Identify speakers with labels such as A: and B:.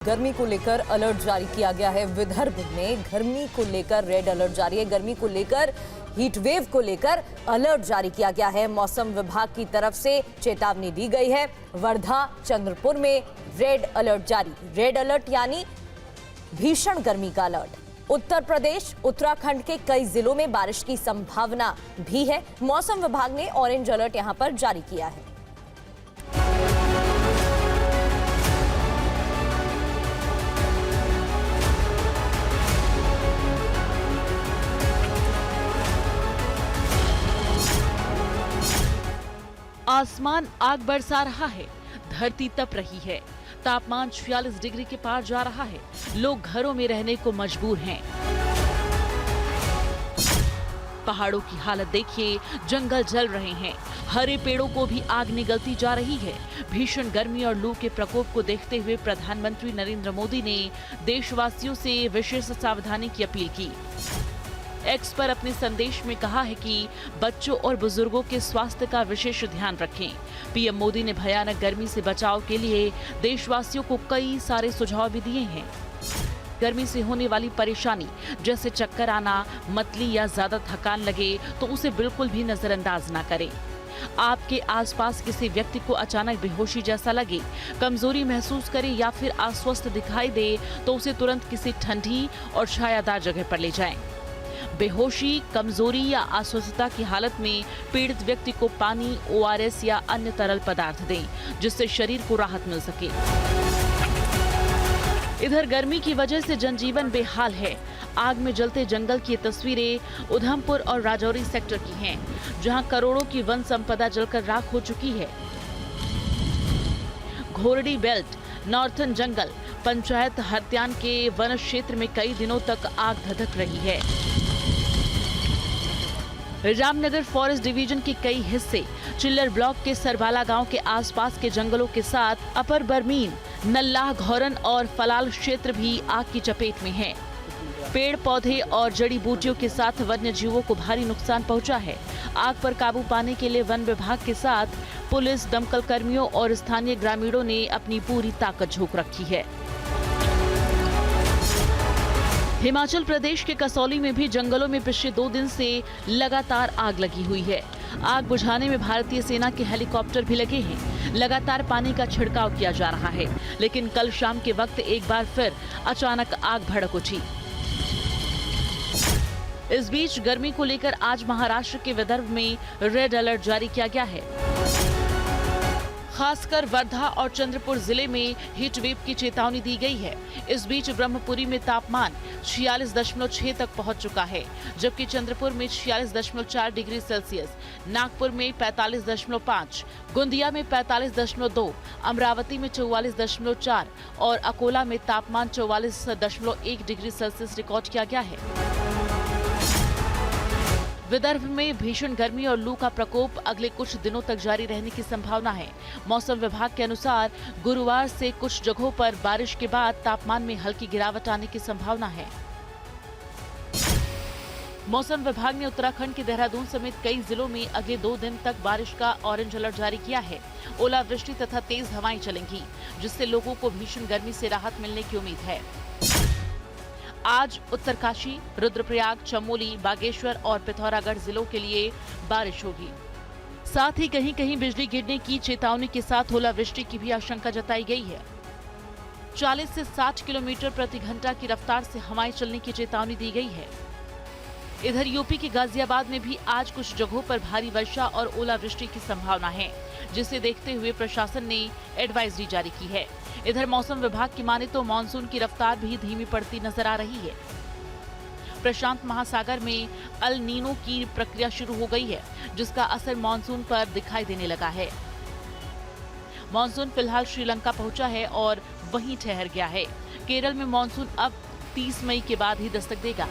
A: गर्मी को लेकर अलर्ट जारी किया गया है। विदर्भ में गर्मी को लेकर रेड अलर्ट जारी है। गर्मी को लेकर हीट वेव को लेकर अलर्ट जारी किया गया है। मौसम विभाग की तरफ से चेतावनी दी गई है। वर्धा, चंद्रपुर में रेड अलर्ट जारी। रेड अलर्ट यानी भीषण गर्मी का अलर्ट। उत्तर प्रदेश, उत्तराखंड के कई जिलों में बारिश की संभावना भी है। मौसम विभाग ने ऑरेंज अलर्ट यहां पर जारी किया है।
B: आसमान आग बरसा रहा है, धरती तप रही है, तापमान 46 डिग्री के पार जा रहा है। लोग घरों में रहने को मजबूर हैं। पहाड़ों की हालत देखिए, जंगल जल रहे हैं, हरे पेड़ों को भी आग निगलती जा रही है। भीषण गर्मी और लू के प्रकोप को देखते हुए प्रधानमंत्री नरेंद्र मोदी ने देशवासियों से विशेष सावधानी की अपील की। एक्स पर अपने संदेश में कहा है कि बच्चों और बुजुर्गों के स्वास्थ्य का विशेष ध्यान रखें। पीएम मोदी ने भयानक गर्मी से बचाव के लिए देशवासियों को कई सारे सुझाव भी दिए हैं। गर्मी से होने वाली परेशानी जैसे चक्कर आना, मतली या ज्यादा थकान लगे तो उसे बिल्कुल भी नजरअंदाज ना करें। आपके आसपास किसी व्यक्ति को अचानक बेहोशी जैसा लगे, कमजोरी महसूस करे या फिर अस्वस्थ दिखाई दे तो उसे तुरंत किसी ठंडी और छायादार जगह पर ले जाएं। बेहोशी, कमजोरी या अस्वस्थता की हालत में पीड़ित व्यक्ति को पानी, ORS या अन्य तरल पदार्थ दें, जिससे शरीर को राहत मिल सके। इधर गर्मी की वजह से जनजीवन बेहाल है। आग में जलते जंगल की तस्वीरें उधमपुर और राजौरी सेक्टर की हैं, जहां करोड़ों की वन संपदा जलकर राख हो चुकी है। घोरडी बेल्ट, नॉर्थन जंगल, पंचायत हत्यान के वन क्षेत्र में कई दिनों तक आग धधक रही है। रामनगर फॉरेस्ट डिवीजन के कई हिस्से, चिल्लर ब्लॉक के सरबाला गांव के आसपास के जंगलों के साथ अपर बरमीन, नल्लाह, घौरन और फलाल क्षेत्र भी आग की चपेट में है। पेड़ पौधे और जड़ी बूटियों के साथ वन्य जीवों को भारी नुकसान पहुंचा है। आग पर काबू पाने के लिए वन विभाग के साथ पुलिस, दमकल कर्मियों और स्थानीय ग्रामीणों ने अपनी पूरी ताकत झोंक रखी है। हिमाचल प्रदेश के कसौली में भी जंगलों में पिछले 2 दिन से लगातार आग लगी हुई है। आग बुझाने में भारतीय सेना के हेलीकॉप्टर भी लगे हैं। लगातार पानी का छिड़काव किया जा रहा है, लेकिन कल शाम के वक्त एक बार फिर अचानक आग भड़क उठी। इस बीच गर्मी को लेकर आज महाराष्ट्र के विदर्भ में रेड अलर्ट जारी किया गया है। खासकर वर्धा और चंद्रपुर जिले में हीट वेव की चेतावनी दी गई है। इस बीच ब्रह्मपुरी में तापमान 46.6 तक पहुंच चुका है, जबकि चंद्रपुर में 46.4 डिग्री सेल्सियस, नागपुर में 45.5, गोंदिया में 45.2, अमरावती में 44.4 और अकोला में तापमान 44.1 डिग्री सेल्सियस रिकॉर्ड किया गया है। विदर्भ में भीषण गर्मी और लू का प्रकोप अगले कुछ दिनों तक जारी रहने की संभावना है। मौसम विभाग के अनुसार गुरुवार से कुछ जगहों पर बारिश के बाद तापमान में हल्की गिरावट आने की संभावना है। मौसम विभाग ने उत्तराखंड के देहरादून समेत कई जिलों में अगले 2 दिन तक बारिश का ऑरेंज अलर्ट जारी किया है। ओलावृष्टि तथा तेज हवाएं चलेंगी, जिससे लोगों को भीषण गर्मी से राहत मिलने की उम्मीद है। आज उत्तरकाशी, रुद्रप्रयाग, चमोली, बागेश्वर और पिथौरागढ़ जिलों के लिए बारिश होगी। साथ ही कहीं कहीं बिजली गिरने की चेतावनी के साथ ओलावृष्टि की भी आशंका जताई गई है। 40 से 60 किलोमीटर प्रति घंटा की रफ्तार से हवाएं चलने की चेतावनी दी गई है। इधर यूपी के गाजियाबाद में भी आज कुछ जगहों पर भारी वर्षा और ओलावृष्टि की संभावना है, जिसे देखते हुए प्रशासन ने एडवाइजरी जारी की है। इधर मौसम विभाग की माने तो मानसून की रफ्तार भी धीमी पड़ती नजर आ रही है। प्रशांत महासागर में अल नीनो की प्रक्रिया शुरू हो गई है, जिसका असर मानसून पर दिखाई देने लगा है। मानसून फिलहाल श्रीलंका पहुंचा है और वहीं ठहर गया है। केरल में मानसून अब 30 मई के बाद ही दस्तक देगा।